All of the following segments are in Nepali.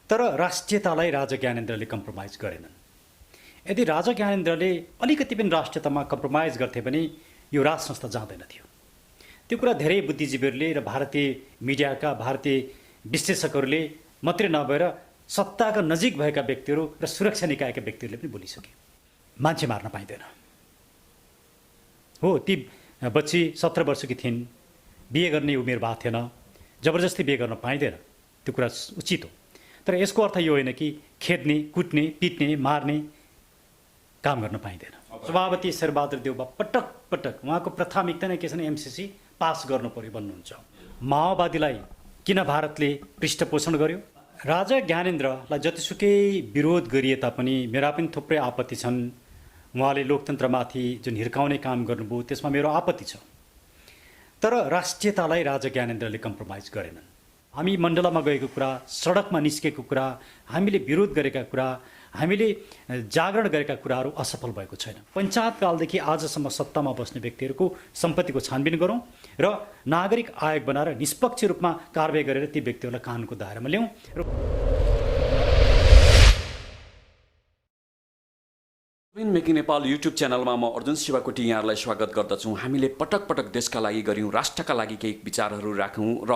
तर राष्ट्रियतालाई राजा ज्ञानेन्द्रले कम्प्रोमाइज गरेनन्। यदि राजा ज्ञानेन्द्रले अलिकति पनि राष्ट्रियतामा कम्प्रोमाइज गर्थे भने यो राज संस्था जाँदैन थियो। त्यो कुरा धेरै बुद्धिजीवीहरूले र भारतीय मिडियाका भारतीय विश्लेषकहरूले मात्रै नभएर सत्ताका नजिक भएका व्यक्तिहरू र सुरक्षा निकायका व्यक्तिहरूले पनि बोलिसके। मान्छे मार्न पाइँदैन हो। ती बच्ची 17 वर्षकी थिइन्, बिहे गर्ने उमेर भएको थिएन, जबरजस्ती बिहे गर्न पाइँदैन, त्यो कुरा उचित हो। तर यसको अर्थ यो होइन कि खेद्ने, कुट्ने, पिट्ने, मार्ने काम गर्न पाइँदैन। सभापति शेरबहादुर देउबा पटक पटक उहाँको प्राथमिकता नै के छ भने एमसीसी पास गर्नु पर्यो भन्नुहुन्छ। माओवादीलाई किन भारतले पृष्ठपोषण गर्यो? राजा ज्ञानेन्द्रलाई जतिसुकै विरोध गरिए तापनि मेरा पनि थुप्रै आपत्ति छन्। उहाँले लोकतन्त्रमाथि जुन हिर्काउने काम गर्नुभयो त्यसमा मेरो आपत्ति छ। तर राष्ट्रियतालाई राजा ज्ञानेन्द्रले कम्प्रोमाइज गरेनन्। हामी मण्डलामा गएको कुरा, सडकमा निस्केको कुरा, हामीले विरोध गरेका कुरा, हामीले जागरण गरेका कुराहरू असफल भएको छैन। पञ्चायतकालदेखि आजसम्म सत्तामा बस्ने व्यक्तिहरूको सम्पत्तिको छानबिन गरौँ र नागरिक आयोग बनाएर निष्पक्ष रूपमा कारबाही गरेर ती व्यक्तिहरूलाई कानुनको दायरामा ल्याउँ र मेकिङ नेपाल युट्युब च्यानलमा म अर्जुन शिवाकोटी यहाँहरूलाई स्वागत गर्दछु। हामीले पटक पटक देशका लागि गऱ्यौँ, राष्ट्रका लागि केही विचारहरू राख्यौँ र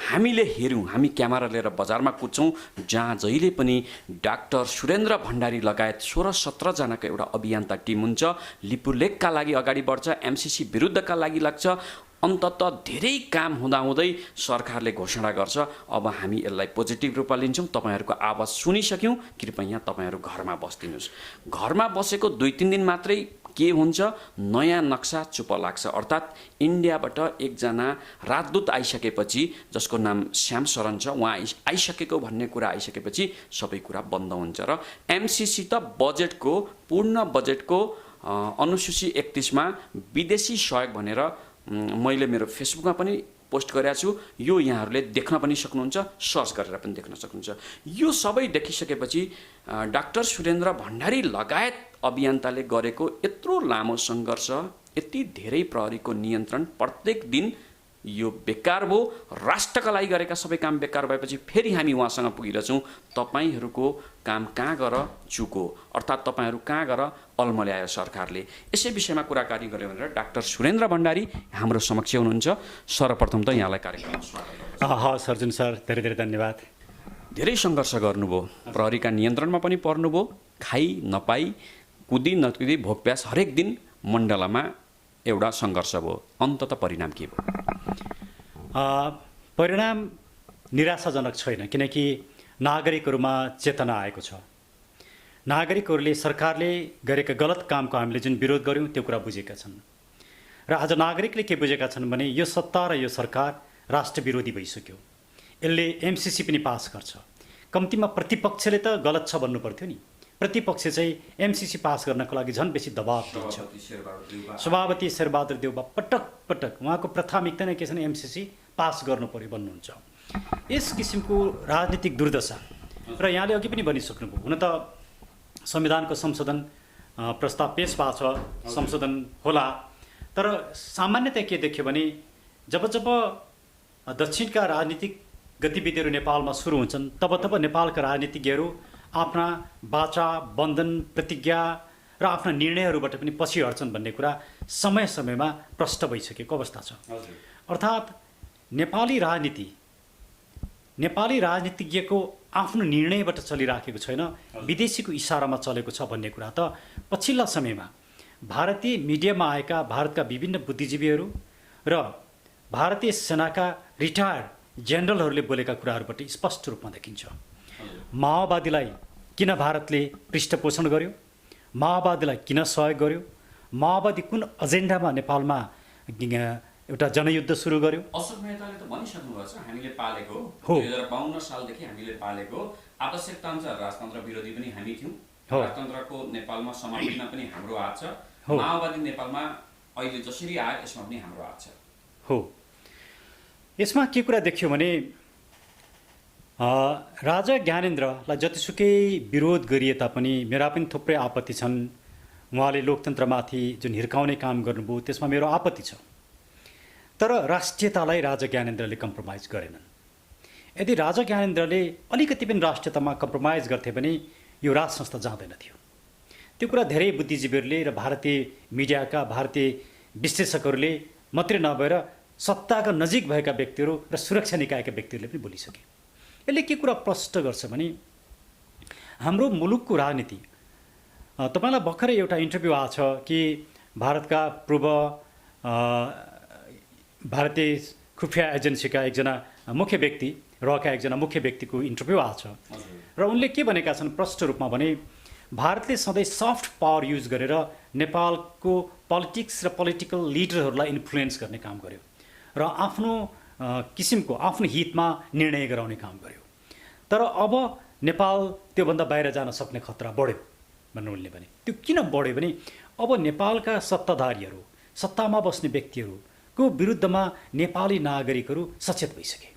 हामीले हेऱ्यौँ, हामी क्यामेरा लिएर बजारमा कुद्छौँ जहाँ जहिले पनि डाक्टर सुरेन्द्र भण्डारी लगायत 16-17 जनाको एउटा अभियन्ता टिम हुन्छ। लिपुलेखका लागि अगाडि बढ्छ, एमसीसी विरुद्धका लागि लाग्छ, अन्ततः धेरै काम हुँदाहुँदै सरकारले घोषणा गर्छ। अब हामी यसलाई पोजिटिभ रूपमा लिन्छौँ। तपाईँहरूको आवाज सुनिसक्यौँ, कृपया तपाईँहरू घरमा बसिदिनुहोस्। घरमा बसेको 2-3 दिन मात्रै के हुन्छ, नयाँ नक्सा चुप लाग्छ। अर्थात् इन्डियाबाट एकजना राजदूत आइसकेपछि, जसको नाम श्याम शरण छ, उहाँ आइसकेको भन्ने कुरा आइसकेपछि सबै कुरा बन्द हुन्छ र एमसीसी त बजेटको पूर्ण बजेटको अनुसूची 31 मा विदेशी सहयोग भनेर मैले मेरो फेसबुकमा पनि पोस्ट गरेको छु। यो यहाँहरूले देख्न पनि सक्नुहुन्छ, सर्च गरेर पनि देख्न सक्नुहुन्छ। यो सबै देखिसकेपछि डाक्टर सुरेन्द्र भण्डारी लगायत अभियन्ताले गरेको यत्रो लामो सङ्घर्ष, यति धेरै प्रहरीको नियन्त्रण, प्रत्येक दिन यो बेकार भयो। राष्ट्रका लागि गरेका सबै काम बेकार भएपछि फेरि हामी उहाँसँग पुगिरहेछौँ। तपाईँहरूको काम कहाँ गएर चुको, अर्थात् तपाईँहरू कहाँ गएर अल्मल्यायो सरकारले। यसै विषयमा कुराकानी गऱ्यो भनेर डाक्टर सुरेन्द्र भण्डारी हाम्रो समक्ष हुनुहुन्छ। सर्वप्रथम त यहाँलाई कार्यक्रममा स्वागत। हस् अर्जुन सर, धेरै धेरै धन्यवाद। धेरै सङ्घर्ष गर्नुभयो, प्रहरीका नियन्त्रणमा पनि पर्नुभयो, खाइ नपाई, कुदी नकुदी, भोकप्यास हरेक दिन मण्डलामा एउटा सङ्घर्ष भयो। अन्ततः परिणाम के भयो? परिणाम निराशाजनक छैन, किनकि नागरिकहरूमा चेतना आएको छ। नागरिकहरूले सरकारले गरेका गलत कामको हामीले जुन विरोध गऱ्यौँ त्यो कुरा बुझेका छन् र आज नागरिकले के बुझेका छन् भने यो सत्ता र यो सरकार राष्ट्र विरोधी भइसक्यो। यसले एमसीसी पनि पास गर्छ। कम्तीमा प्रतिपक्षले त गलत छ भन्नु पर्थ्यो नि। प्रतिपक्ष चाहिँ एमसीसी पास गर्नको लागि झन् बेसी दबाब दिन्छ। सभापति शेरबहादुर देउबा पटक पटक उहाँको प्राथमिकता नै के छ भने एमसीसी पास गर्नु पर्यो भन्नुहुन्छ। यस किसिमको राजनीतिक दुर्दशा र यहाँले अघि पनि भनिसक्नुभयो, हुन त संविधानको संशोधन प्रस्ताव पेश भएको छ, संशोधन होला। तर सामान्यतया के देख्यो भने जब जब दक्षिणका राजनीतिक गतिविधिहरू नेपालमा सुरु हुन्छन् तब तब नेपालका राजनीतिज्ञहरू आफ्ना वाचा, बन्धन, प्रतिज्ञा र आफ्ना निर्णयहरूबाट पनि पछि हट्छन् भन्ने कुरा समय समयमा प्रष्ट भइसकेको अवस्था छ। अर्थात् नेपाली राजनीतिज्ञको आफ्नो निर्णयबाट चलिराखेको छैन, विदेशीको इसारामा चलेको छ भन्ने कुरा त पछिल्ला समयमा भारतीय मिडियामा आएका भारतका विभिन्न बुद्धिजीवीहरू र भारतीय सेनाका रिटायर्ड जेनरलहरूले बोलेका कुराहरूबाट स्पष्ट रूपमा देखिन्छ। माओवादीलाई किन भारतले पृष्ठपोषण गर्यो, माओवादीलाई किन सहयोग गर्यो, माओवादी कुन एजेन्डामा नेपालमा एउटा जनयुद्ध सुरु गर्यो। अशोक मेहताले त भनिसक्नु भएको छ, हामीले पालेको 2052 सालदेखि हामीले पालेको आवश्यकता अनुसार राजतन्त्र विरोधी पनि हामी थियौँ। राजतन्त्रको नेपालमा समाप्तिमा पनि हाम्रो हात छ। माओवादी नेपालमा अहिले जसरी आयो यसमा पनि हाम्रो हात छ। हो, यसमा के कुरा देखियो भने राजा ज्ञानेन्द्रलाई जतिसुकै विरोध गरिए तापनि मेरा पनि थुप्रै आपत्ति छन्। उहाँले लोकतन्त्रमाथि जुन हिर्काउने काम गर्नुभयो त्यसमा मेरो आपत्ति छ। तर राष्ट्रियतालाई राजा ज्ञानेन्द्रले कम्प्रोमाइज गरेनन्। यदि राजा ज्ञानेन्द्रले अलिकति पनि राष्ट्रियतामा कम्प्रोमाइज गर्थे भने यो राज संस्था जाँदैन थियो। त्यो कुरा धेरै बुद्धिजीवीहरूले र भारतीय मिडियाका भारतीय विश्लेषकहरूले मात्रै नभएर सत्ताका नजिक भएका व्यक्तिहरू र सुरक्षा निकायका व्यक्तिहरूले पनि बोलिसके। यसले के कुरा प्रष्ट गर्छ भने हाम्रो मुलुकको राजनीति, तपाईँलाई भर्खरै एउटा इन्टरभ्यू आएको छ कि भारतका पूर्व भारतीय खुफिया एजेन्सीका एकजना मुख्य व्यक्ति रहका एकजना मुख्य व्यक्तिको इन्टरभ्यू आएको छ र उनले के भनेका छन् प्रष्ट रूपमा भने भारतले सधैँ सफ्ट पावर युज गरेर नेपालको पोलिटिक्स र पोलिटिकल लिडरहरूलाई इन्फ्लुएन्स गर्ने काम गर्यो र आफ्नो किसिमको आफ्नो हितमा निर्णय गराउने काम गर्यो। तर अब नेपाल त्योभन्दा बाहिर जान सक्ने खतरा बढ्यो भन्नु उनले भने। त्यो किन बढ्यो भने अब नेपालका सत्ताधारीहरू, सत्तामा बस्ने व्यक्तिहरूको विरुद्धमा नेपाली नागरिकहरू सचेत भइसके।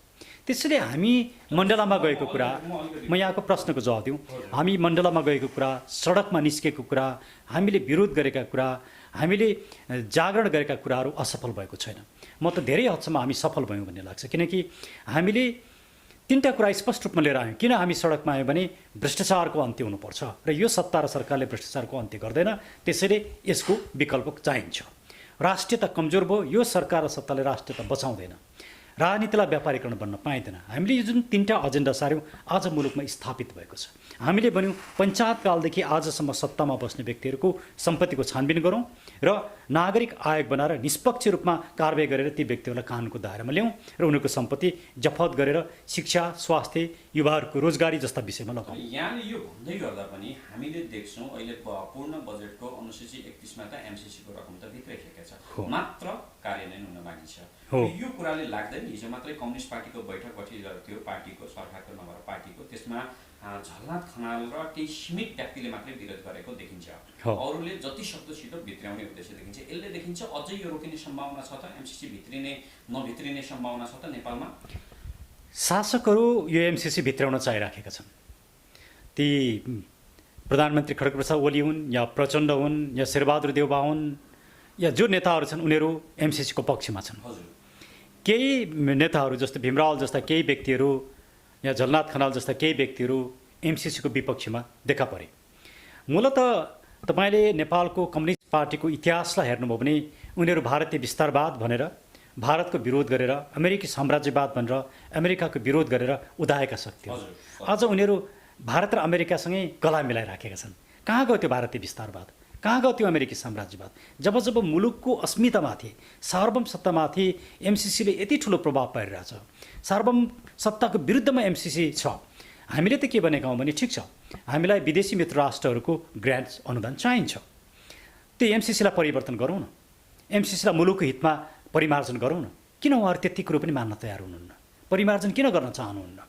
त्यसैले हामी मण्डलामा गएको कुरा, म यहाँको प्रश्नको जवाब दिउँ, हामी मण्डलामा गएको कुरा, सडकमा निस्केको कुरा, हामीले विरोध गरेका कुरा, हामीले जागरण गरेका कुराहरू असफल भएको छैन। म त धेरै हदसम्म हामी सफल भयौँ भन्ने लाग्छ, किनकि हामीले तीनटा कुरा स्पष्ट रूपमा लिएर आयौँ। किन हामी सडकमा आयौँ भने भ्रष्टाचारको अन्त्य हुनुपर्छ र यो सत्ता र सरकारले भ्रष्टाचारको अन्त्य गर्दैन, त्यसैले यसको विकल्प चाहिन्छ। राष्ट्रियता कमजोर भयो, यो सरकार र सत्ताले राष्ट्रियता बचाउँदैन, राजनीतिलाई व्यापारीकरण बन्न पाइँदैन। हामीले यो जुन तीनटा एजेन्डा सार्यौँ आज मुलुकमा स्थापित भएको छ। हामीले भन्यौँ पञ्चायतकालदेखि आजसम्म सत्तामा बस्ने व्यक्तिहरूको सम्पत्तिको छानबिन गरौँ र नागरिक आयोग बनाएर निष्पक्ष रूपमा कारबाही गरेर ती व्यक्तिहरूलाई कानुनको दायरामा ल्याउँ र उनीहरूको सम्पत्ति जफत गरेर शिक्षा, स्वास्थ्य, युवाहरूको रोजगारी जस्ता विषयमा लगाउँ। यहाँले यो भन्दै गर्दा पनि हामीले देख्छौँ अहिले पूर्ण बजेटको अनुसूची 31मा त एमसिसीको रकम त भित्रै खेकेको छ, मात्र कार्यान्वयन हुन बाँकी छ। यो कुराले लाग्दैन। हिजो मात्रै कम्युनिस्ट पार्टीको बैठक बसिरहेको थियो, पार्टीको सरकारको नभएर पार्टीको, त्यसमा झलनाथ खनाल र केही सीमित व्यक्तिले मात्रै विरोध गरेको देखिन्छ, अरूले जति सक्दो छिटो भित्र्याउने उद्देश्य देखिन्छ। यसले देखिन्छ अझै यो रोकिने सम्भावना छ त? एमसिसी भित्रिने नभित्रिने सम्भावना छ त नेपालमा? शासकहरू यो एमसिसी भित्राउन चाहिराखेका छन्। ती प्रधानमन्त्री खड्गप्रसाद ओली हुन् या प्रचण्ड हुन् या शेरबहादुर देउबा हुन् या जो नेताहरू छन् उनीहरू एमसिसीको पक्षमा छन्। केही नेताहरू जस्तो भीमराव जस्ता केही व्यक्तिहरू या झलनाथ खनाल जस्ता केही व्यक्तिहरू एमसिसीको विपक्षमा देखा परे। मूलत तपाईँले नेपालको कम्युनिस्ट पार्टीको इतिहासलाई हेर्नुभयो भने उनीहरू भारतीय विस्तारवाद भनेर भारतको विरोध गरेर, अमेरिकी साम्राज्यवाद भनेर अमेरिकाको विरोध गरेर उदाएका शक्ति। आज उनीहरू भारत र अमेरिकासँगै गला मिलाइराखेका छन्। कहाँ गयो त्यो भारतीय विस्तारवाद? कहाँ गयो त्यो अमेरिकी साम्राज्यवाद? जब जब मुलुकको अस्मितामाथि, सार्वभौम सत्तामाथि एमसिसीले यति ठुलो प्रभाव पारिरहेछ, सार्वभौम सत्ताको विरुद्धमा एमसिसी छ, हामीले त के भनेका हौँ भने ठिक छ, हामीलाई विदेशी मित्र राष्ट्रहरूको ग्रान्ट्स अनुदान चाहिन्छ, त्यो एमसिसीलाई परिवर्तन गरौँ न, एमसिसीलाई मुलुकको हितमा परिमार्जन गरौँ न। किन उहाँहरू त्यति कुरो पनि मान्न तयार हुनुहुन्न? परिमार्जन किन गर्न चाहनुहुन्न?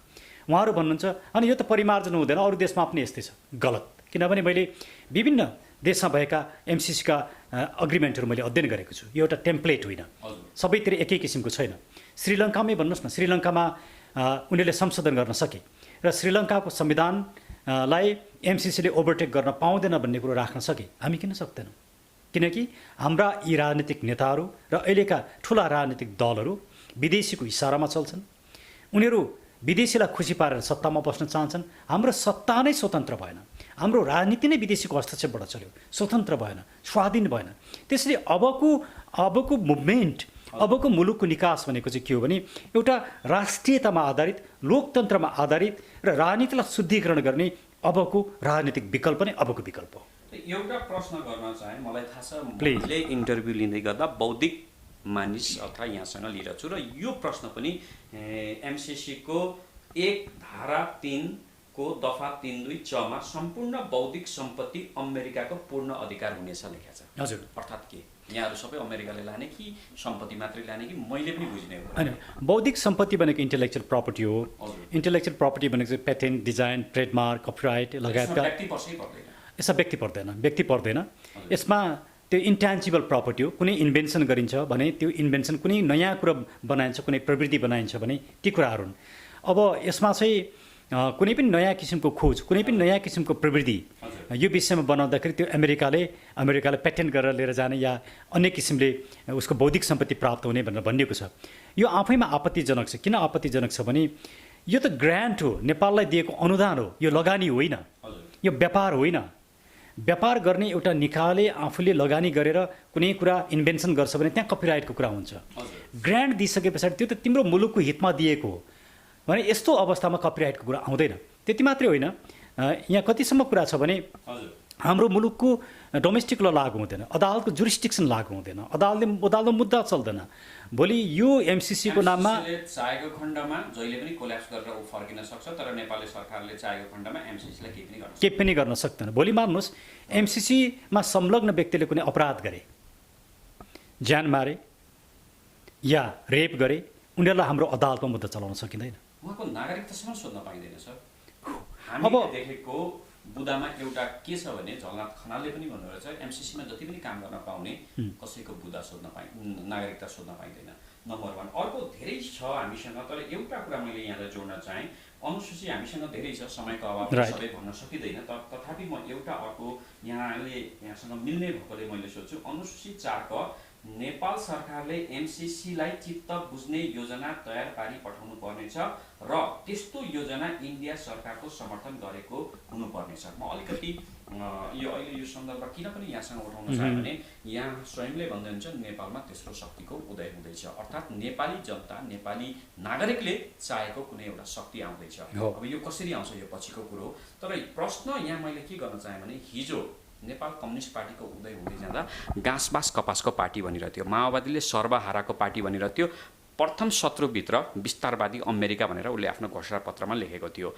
उहाँहरू भन्नुहुन्छ अनि यो त परिमार्जन हुँदैन, अरू देशमा पनि यस्तै छ। गलत। किनभने मैले विभिन्न देशमा भएका एमसिसीका अग्रिमेन्टहरू मैले अध्ययन गरेको छु। यो एउटा टेम्प्लेट होइन, सबैतिर एकै किसिमको छैन। श्रीलङ्कामै भन्नुहोस् न, श्रीलङ्कामा उनीहरूले संशोधन गर्न सके र श्रीलङ्काको संविधानलाई एमसिसीले ओभरटेक गर्न पाउँदैन भन्ने कुरो राख्न सके। हामी किन सक्दैनौँ? किनकि हाम्रा यी राजनीतिक नेताहरू र अहिलेका ठुला राजनीतिक दलहरू विदेशीको इसारामा चल्छन्। उनीहरू विदेशीलाई खुसी पारेर सत्तामा बस्न चाहन्छन्। हाम्रो सत्ता नै स्वतन्त्र भएन, हाम्रो राजनीति नै विदेशीको हस्तक्षेपबाट चल्यो, स्वतन्त्र भएन, स्वाधीन भएन। त्यसैले अबको मुभमेन्ट, अबको मुलुकको निकास भनेको चाहिँ के हो भने एउटा राष्ट्रियतामा आधारित, लोकतन्त्रमा आधारित र राजनीतिलाई शुद्धिकरण गर्ने अबको राजनीतिक विकल्प नै अबको विकल्प हो। एउटा प्रश्न गर्न चाहे, मलाई थाहा छ मैले इन्टरभ्यू लिँदै गर्दा बौद्धिक मानिस अथवा यहाँसँग लिएर छु र यो प्रश्न पनि एमसिसीको 1 धारा 3 को दफा 3.2 मा सम्पूर्ण बौद्धिक सम्पत्ति अमेरिकाको पूर्ण अधिकार हुनेछ लेखेको छ। हजुर। अर्थात् के यहाँहरू सबै अमेरिकाले लाने कि सम्पत्ति मात्रै लाने कि? मैले पनि बुझ्ने हो। होइन, बौद्धिक सम्पत्ति भनेको इन्टेलेक्चुअल प्रपर्टी हो। इन्टेलेक्चुअल प्रपर्टी भनेको चाहिँ पेटेन्ट, डिजाइन, ट्रेडमार्क, कपिराइट लगायतका। यसमा व्यक्ति पर्दैन। यसमा त्यो इन्ट्यान्जिबल प्रपर्टी हो। कुनै इन्भेन्सन गरिन्छ भने त्यो इन्भेन्सन कुनै नयाँ कुरा बनाइन्छ, कुनै प्रवृत्ति बनाइन्छ भने ती कुराहरू हुन्। अब यसमा चाहिँ कुनै पनि नयाँ किसिमको खोज, कुनै पनि नयाँ किसिमको प्रवृत्ति यो विषयमा बनाउँदाखेरि त्यो अमेरिकाले पेटेन्ट गरेर लिएर जाने या अन्य किसिमले उसको बौद्धिक सम्पत्ति प्राप्त हुने भनेर भनिएको छ। यो आफैमा आपत्तिजनक छ। किन आपत्तिजनक छ भने यो त ग्रान्ट हो, नेपाललाई दिएको अनुदान हो, यो लगानी होइन, यो व्यापार होइन। व्यापार गर्ने एउटा निकायले आफूले लगानी गरेर कुनै कुरा इन्भेन्सन गर्छ भने त्यहाँ कपिराइटको कुरा हुन्छ। ग्रान्ट दिइसके पछाडि त्यो त तिम्रो मुलुकको हितमा दिएको हो भने यस्तो अवस्थामा कपिराइटको कुरा आउँदैन। त्यति मात्रै होइन, यहाँ कतिसम्म कुरा छ भने हाम्रो मुलुकको डोमेस्टिक ल लागु हुँदैन, अदालतको जुरिस्टिक्सन लागु हुँदैन, अदालतमा मुद्दा चल्दैन। भोलि यो एमसिसीको नाममा चाहेको खण्डमा जहिले पनि कोल्याप्स गरेर ऊ फर्किन सक्छ, तर नेपाली सरकारले चाहेको खण्डमा एमसिसीलाई केही पनि गर्न सक्दैन। भोलि मान्नुहोस् एमसिसीमा संलग्न व्यक्तिले कुनै अपराध गरे, ज्यान मारे या रेप गरे, उनीहरूलाई हाम्रो अदालतमा मुद्दा चलाउन सकिँदैन। उहाँको नागरिकतासम्म सोध्न पाइँदैन सर। हामीले देखेको बुदामा एउटा के छ भने झलनाथ खनालले पनि भन्नुभएको छ एमसिसीमा जति पनि काम गर्न पाउने कसैको बुदा सोध्न नागरिकता सोध्न पाइँदैन, नम्बर 1। अर्को धेरै छ हामीसँग, तर एउटा कुरा मैले यहाँलाई जोड्न चाहेँ, अनुसूची हामीसँग धेरै छ, समयको अभावले सबै भन्न सकिँदैन, तथापि म एउटा अर्को यहाँसँग मिल्ने भएकोले मैले सोध्छु। अनुसूची 4 क नेपाल सरकारले एमसिसीलाई चित्त बुझ्ने योजना तयार पारी पठाउनु पर्नेछ र त्यस्तो योजना इन्डिया सरकारको समर्थन गरेको हुनुपर्नेछ। म अलिकति यो अहिले यो सन्दर्भ किन पनि यहाँसँग उठाउन चाहेँ भने यहाँ स्वयंले भन्दै हुन्छ नेपालमा तेस्रो शक्तिको उदय हुँदैछ, अर्थात् नेपाली जनता, नेपाली नागरिकले चाहेको कुनै एउटा शक्ति आउँदैछ। अब यो कसरी आउँछ यो पछिको कुरो, तर प्रश्न यहाँ मैले के गर्न चाहेँ भने हिजो नेपाल कम्युनिस्ट पार्टीको उदय हुँदै जाँदा गाँसबास कपासको पार्टी भनिरहेको थियो, माओवादीले सर्वहाराको पार्टी भनिरहेको थियो, प्रथम शत्रुभित्र विस्तारवादी अमेरिका भनेर उसले आफ्नो घोषणापत्रमा लेखेको थियो।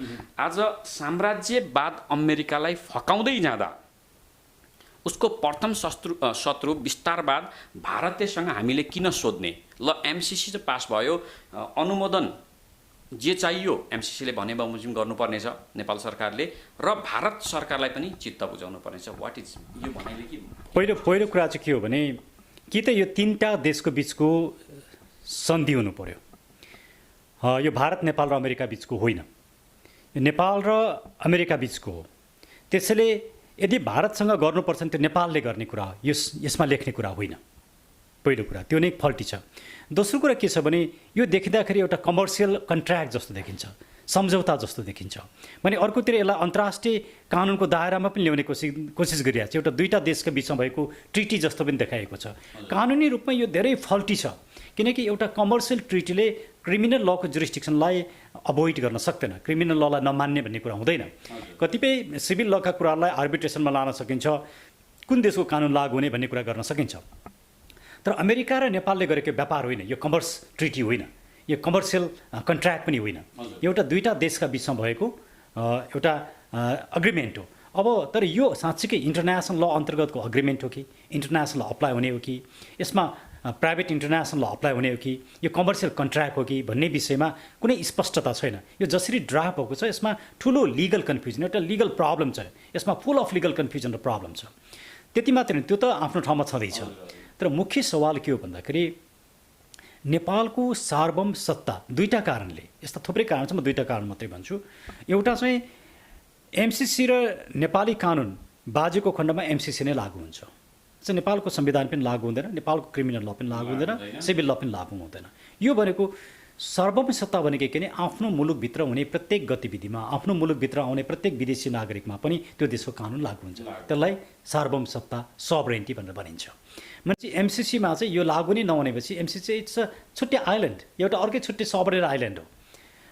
आज साम्राज्यवाद अमेरिकालाई फकाउँदै जाँदा उसको प्रथम शत्रु विस्तारवाद भारतसँग हामीले किन सोध्ने? ल एमसिसी चाहिँ पास भयो, अनुमोदन जे चाहियो एमसिसीले भने बमोजिम गर्नुपर्नेछ नेपाल सरकारले, र भारत सरकारलाई पनि चित्त बुझाउनु पर्नेछ। वाट इज यो भनाइले कि पहिलो कुरा चाहिँ के हो भने कि त यो 3टा देशको बिचको सन्धि हुनु पर्यो। यो भारत, नेपाल र अमेरिका बिचको होइन, यो नेपाल र अमेरिका बिचको हो। त्यसैले यदि भारतसँग गर्नुपर्छ भने त्यो नेपालले गर्ने कुरा हो, यसमा लेख्ने कुरा होइन। पहिलो कुरा त्यो नै फल्टी छ। दोस्रो कुरा के छ भने यो देखिँदाखेरि एउटा कमर्सियल कन्ट्र्याक्ट जस्तो देखिन्छ, सम्झौता जस्तो देखिन्छ भने अर्कोतिर यसलाई अन्तर्राष्ट्रिय कानुनको दायरामा पनि ल्याउने कोसिस गरिरहेको छ। एउटा 2टा देशका बिचमा भएको ट्रिटी जस्तो पनि देखाएको छ। कानुनी रूपमा यो धेरै फल्टी छ, किनकि एउटा कमर्सियल ट्रिटीले क्रिमिनल लको जुरिस्टिक्सनलाई अभोइड गर्न सक्दैन, क्रिमिनल ललाई नमान्ने भन्ने कुरा हुँदैन। कतिपय सिभिल लका कुराहरूलाई आर्बिट्रेसनमा लान सकिन्छ, कुन देशको कानुन लागु हुने भन्ने कुरा गर्न सकिन्छ। तर अमेरिका र नेपालले गरेको व्यापार होइन, यो कमर्स ट्रिटी होइन, यो कमर्सियल कन्ट्र्याक्ट पनि होइन, एउटा 2टा देशका बिचमा भएको एउटा अग्रिमेन्ट हो। अब तर यो साँच्चीकै इन्टरनेसनल ल अन्तर्गतको अग्रिमेन्ट हो कि इन्टरनेसनल ल अप्लाई हुने हो कि यसमा प्राइभेट इन्टरनेसनल ल अप्लाई हुने हो कि यो कमर्सियल कन्ट्र्याक्ट हो कि भन्ने विषयमा कुनै स्पष्टता छैन। यो जसरी ड्राफ्ट भएको छ यसमा ठुलो लिगल कन्फ्युजन, एउटा लिगल प्रब्लम छ, यसमा फुल अफ लिगल कन्फ्युजन र प्रब्लम छ। त्यति मात्रै त्यो त आफ्नो ठाउँमा छँदैछ। तर मुख्य सवाल के हो भन्दाखेरि नेपालको सार्वभौम सत्ता 2टा कारणले, यस्ता थुप्रै कारण छ, म 2टा कारण मात्रै भन्छु। एउटा चाहिँ एमसिसी र नेपाली कानुन बाजेको खण्डमा एमसिसी नै लागु हुन्छ, चाहिँ नेपालको संविधान पनि लागु हुँदैन, नेपालको क्रिमिनल ल पनि लागु हुँदैन, सिभिल ल पनि लागु हुँदैन। यो भनेको सार्वभौम सत्ता भनेको के भने आफ्नो मुलुकभित्र हुने प्रत्येक गतिविधिमा, आफ्नो मुलुकभित्र आउने प्रत्येक विदेशी नागरिकमा पनि त्यो देशको कानुन लागु हुन्छ। त्यसलाई सार्वभौम सत्ता, सबरेन्टी भनेर भनिन्छ। मान्छे एमसिसीमा चाहिँ यो लागु नै नहुनेपछि एमसिसी इट्स अ छुट्टै आइल्यान्ड, एउटा अर्कै छुट्टै सबरेन आइल्यान्ड हो।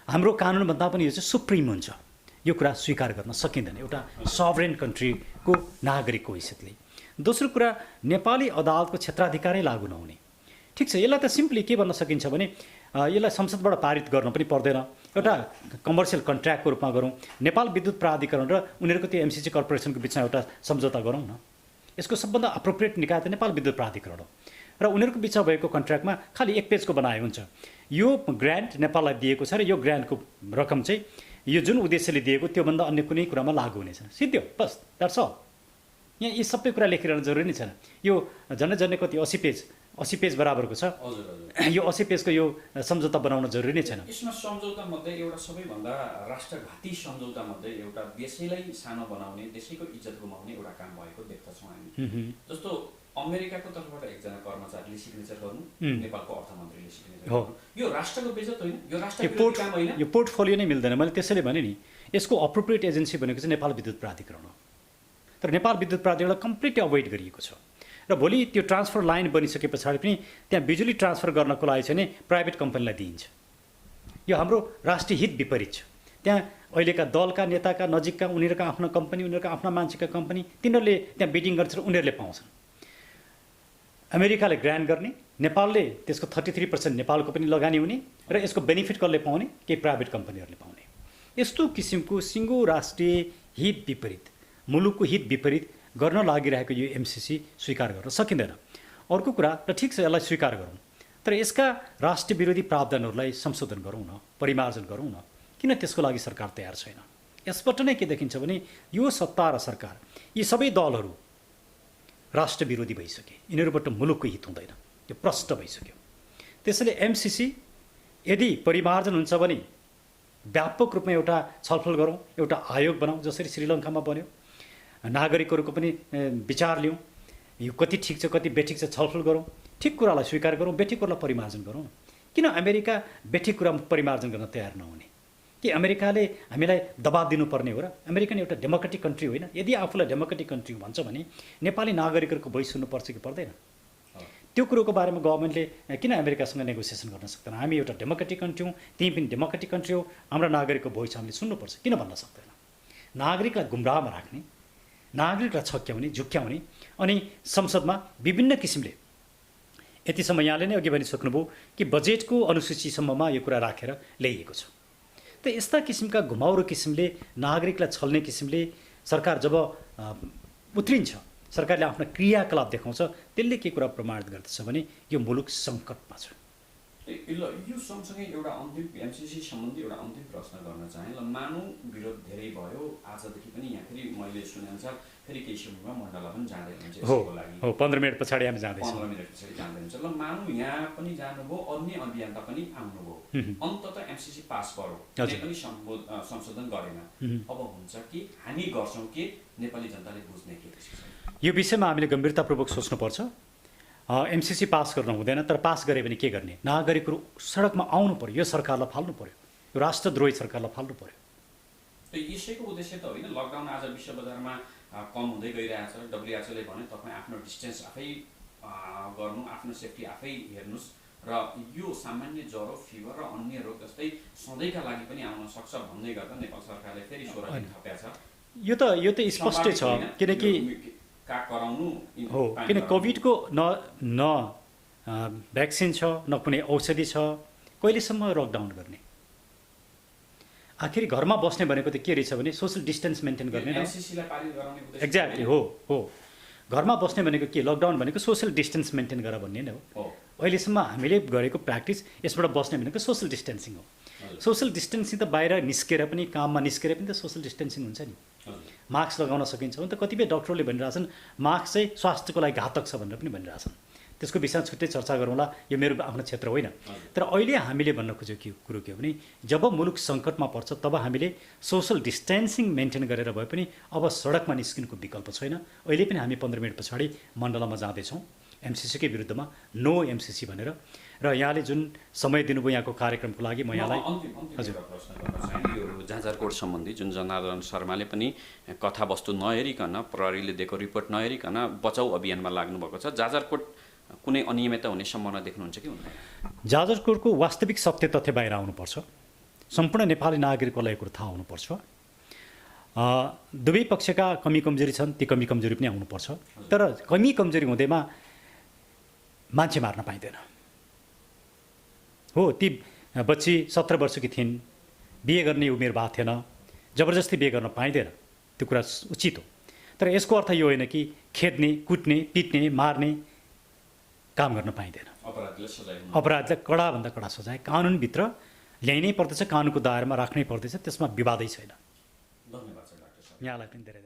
हाम्रो कानुनभन्दा पनि यो चाहिँ सुप्रिम हुन्छ, यो कुरा स्वीकार गर्न सकिँदैन एउटा सबरेन कन्ट्रीको नागरिकको हैसियतले। दोस्रो कुरा नेपाली अदालतको क्षेत्राधिकारै लागु नहुने। ठिक छ, यसलाई त सिम्पली के भन्न सकिन्छ भने यसलाई संसदबाट पारित गर्न पनि पर्दैन, एउटा कमर्सियल कन्ट्र्याक्टको रूपमा गरौँ, नेपाल विद्युत प्राधिकरण र उनीहरूको त्यो एमसिसी कर्पोरेसनको बिचमा एउटा सम्झौता गरौँ न। यसको सबभन्दा अप्रोप्रिएट निकाय त नेपाल विद्युत प्राधिकरण हो र उनीहरूको बिचमा भएको कन्ट्र्याक्टमा खालि 1 पेजको बनाए हुन्छ। यो ग्रान्ट नेपाललाई दिएको छ र यो ग्रान्टको रकम चाहिँ यो जुन उद्देश्यले दिएको त्योभन्दा अन्य कुनै कुरामा लागु हुने छैन, सिद्धो, बस द्याट्स अल। यहाँ यी सबै कुरा लेखिरहनु जरुरी नै छैन। यो झन्डै कति 80 पेज 80 पेज बराबरको छ। हजुर हजुर यो 80 पेजको यो सम्झौता बनाउन जरुरी नै छैन। यसमा सम्झौता मध्ये एउटा सबैभन्दा राष्ट्रघाती सम्झौता मध्ये एउटा देशैलाई सानो बनाउने, देशैको इज्जत गुमाउने एउटा काम भएको देख्दछौँ हामी। जस्तो अमेरिकाको तर्फबाट एकजना कर्मचारीले सिग्नेचर गर्नु, नेपालको अर्थमन्त्रीले सिग्नेचर हो। गर्नु, यो राष्ट्रको बेइज्जत होइन, यो राष्ट्र यो विरोधी काम होइन। यो पोर्टफोलियो नै मिल्दैन। मैले त्यसैले भने नि यसको अप्रोप्रिएट एजेन्सी भनेको चाहिँ नेपाल विद्युत प्राधिकरण हो। तर नेपाल विद्युत प्राधिकरणलाई कम्प्लिटली अभोइड गरिएको छ र भोलि त्यो ट्रान्सफर लाइन बनिसके पछाडि पनि त्यहाँ बिजुली ट्रान्सफर गर्नको लागि चाहिँ प्राइभेट कम्पनीलाई दिइन्छ। यो हाम्रो राष्ट्रिय हित विपरीत छ। त्यहाँ अहिलेका दलका नेताका नजिकका उनीहरूका आफ्ना कम्पनी, उनीहरूका आफ्ना मान्छेका कम्पनी, तिनीहरूले त्यहाँ बिडिङ गर्छ र उनीहरूले पाउँछन्। अमेरिकाले ग्रान्ट गर्ने, नेपालले त्यसको 33% नेपालको पनि लगानी हुने र यसको बेनिफिट कसले पाउने? केही प्राइभेट कम्पनीहरूले पाउने। यस्तो किसिमको सिङ्गो राष्ट्रिय हित विपरीत, मुलुकको हित विपरीत गर्न लागिरहेको यो एमसिसी स्वीकार गर्न सकिँदैन। अर्को कुरा, र ठिक छ यसलाई स्वीकार गरौँ, तर यसका राष्ट्र विरोधी प्रावधानहरूलाई संशोधन गरौँ न, परिमार्जन गरौँ न। किन त्यसको लागि सरकार तयार छैन? यसबाट नै के देखिन्छ भने यो सत्ता र सरकार, यी सबै दलहरू राष्ट्र विरोधी भइसके, यिनीहरूबाट मुलुकको हित हुँदैन, यो प्रष्ट भइसक्यो। त्यसैले एमसिसी यदि परिमार्जन हुन्छ भने व्यापक रूपमा एउटा छलफल गरौँ, एउटा आयोग बनाऊँ, जसरी श्रीलङ्कामा बन्यो। नागरिकहरूको पनि विचार लिउँ, यो कति ठिक छ कति बेठिक छ छलफल गरौँ, ठिक कुरालाई स्वीकार गरौँ, बेठिक कुरालाई परिमार्जन गरौँ। किन अमेरिका बेठिक कुरा परिमार्जन गर्न तयार नहुने? कि अमेरिकाले हामीलाई दबाब दिनुपर्ने हो र? अमेरिकन एउटा डेमोक्रेटिक कन्ट्री होइन। यदि आफूलाई डेमोक्रेटिक कन्ट्री भन्छ भने नेपाली नागरिकहरूको भोइस सुन्नुपर्छ कि पर्दैन? त्यो कुरोको बारेमा गभर्मेन्टले किन अमेरिकासँग नेगोसिएसन गर्न सक्दैन? हामी एउटा डेमोक्रेटिक कन्ट्री हौँ, तिमी पनि डेमोक्रेटिक कन्ट्री हो, हाम्रा नागरिकको भोइस हामीले सुन्नुपर्छ, किन भन्न सक्दैन? नागरिकलाई गुमराहमा राख्ने, नागरिकलाई छक्याउने, झुक्क्याउने, अनि संसदमा विभिन्न किसिमले यतिसम्म यहाँले नै अघि भनिसक्नुभयो कि बजेटको अनुसूचीसम्ममा यो कुरा राखेर ल्याइएको छ। त यस्ता किसिमका घुमाउरो किसिमले, नागरिकलाई छल्ने किसिमले सरकार जब उत्रिन्छ, सरकारले आफ्ना क्रियाकलाप देखाउँछ, त्यसले के कुरा प्रमाणित गर्दछ भने यो मुलुक सङ्कटमा छ। ल यो सँगसँगै एउटा अन्तिम एमसिसी सम्बन्धी एउटा अन्तिम प्रश्न गर्न चाहेँ। ल मानौँ विरोध धेरै भयो, आजदेखि पनि यहाँ फेरि मैले सुनेअनुसार फेरि केही समयमा मण्डला पनि जाँदै हुन्छ यसको लागि। हो, 15 मिनट पछाडि हामी जाँदैछौँ। 15 मिनट पछाडि जाँदै हुन्छ। ल मानौँ यहाँ पनि जानुभयो, अन्य अभियन्ता पनि आउनुभयो, अन्ततः एमसिसी पास भयो, पनि संशोधन गरेन। अब हुन्छ कि हामी गर्छौँ कि नेपाली जनताले बुझ्ने के? यो विषयमा हामीले गम्भीरतापूर्वक सोच्नुपर्छ। एमसिसी पास गर्न हुँदैन, तर पास गरे भने के गर्ने? नागरिकहरू सडकमा आउनु पर्यो, यो सरकारलाई फाल्नु पर्यो, यो राष्ट्रद्रोही सरकारलाई फाल्नु पर्यो। यसैको उद्देश्य त होइन? लकडाउन आज विश्व बजारमा कम हुँदै गइरहेछ। डब्ल्युएचओले भने तपाईँ आफ्नो डिस्टेन्स आफै गर्नु, आफ्नो सेफ्टी आफै हेर्नुहोस्, र यो सामान्य ज्वरो, फिभर र अन्य रोग जस्तै सधैँका लागि पनि आउन सक्छ भन्दै गर्दा नेपाल सरकारले फेरि 16 दिन थपेको छ। यो त स्पष्टै छ, किनकि हो, किन कोभिडको न भ्याक्सिन छ, न कुनै औषधि छ, कहिलेसम्म लकडाउन गर्ने? आखिर घरमा बस्ने भनेको त के रहेछ भने सोसल डिस्टेन्स मेन्टेन गर्ने न। एक्ज्याक्टली हो। घरमा बस्ने भनेको के? लकडाउन भनेको सोसल डिस्टेन्स मेन्टेन गर भन्ने नै हो। अहिलेसम्म हामीले गरेको प्र्याक्टिस यसबाट बस्ने भनेको सोसल डिस्टेन्सिङ हो। सोसल डिस्टेन्सिङ त बाहिर निस्केर पनि, काममा निस्केर पनि त सोसल डिस्टेन्सिङ हुन्छ नि। मास्क लगाउन सकिन्छ भने त कतिपय डक्टरले भनिरहेछन् मास्क चाहिँ स्वास्थ्यको लागि घातक छ भनेर पनि भनिरहेछन्। त्यसको विषयमा छुट्टै चर्चा गरौँला, यो मेरो आफ्नो क्षेत्र होइन। तर अहिले हामीले भन्न खोजेको कुरो के हो भने जब मुलुक सङ्कटमा पर्छ तब हामीले सोसल डिस्टेन्सिङ मेन्टेन गरेर भए पनि अब सडकमा निस्किनुको विकल्प छैन। अहिले पनि हामी 15 मिनट पछाडि मण्डलामा जाँदैछौँ एमसिसीकै विरुद्धमा नो एमसिसी भनेर। र यहाँले जुन समय दिनुभयो यहाँको कार्यक्रमको लागि म यहाँलाई हजुर प्रश्न गर्न चाहन्छु। यो जाजरकोट सम्बन्धी जुन जनार्दन शर्माले पनि कथावस्तु नहेरिकन, प्रहरीले दिएको रिपोर्ट नहेरिकन बचाउ अभियानमा लाग्नुभएको छ, जाजरकोट कुनै अनियमितता हुने सम्भावना देख्नुहुन्छ कि हुँदैन? जाजरकोटको वास्तविक सत्य तथ्य बाहिर आउनुपर्छ। सम्पूर्ण नेपाली नागरिकलाई कुरो थाहा हुनुपर्छ। दुवै पक्षका कमी कमजोरी छन्, ती कमी कमजोरी पनि आउनुपर्छ। तर कमी कमजोरी हुँदैमा मान्छे मार्न पाइँदैन। हो, ती बच्ची 17 वर्षकी थिइन्, बिहे गर्ने उमेर भएको थिएन, जबरजस्ती बिहे गर्न पाइँदैन, त्यो कुरा उचित हो। तर यसको अर्थ यो होइन कि खेद्ने, कुट्ने, पिट्ने, मार्ने काम गर्न पाइँदैन। अपराधलाई कडाभन्दा कडा सजाय कानुनभित्र ल्याइनै पर्दछ, कानुनको दायरामा राख्नै पर्दछ, त्यसमा विवादै छैन। धन्यवाद डाक्टर साहब। यहाँलाई पनि धेरै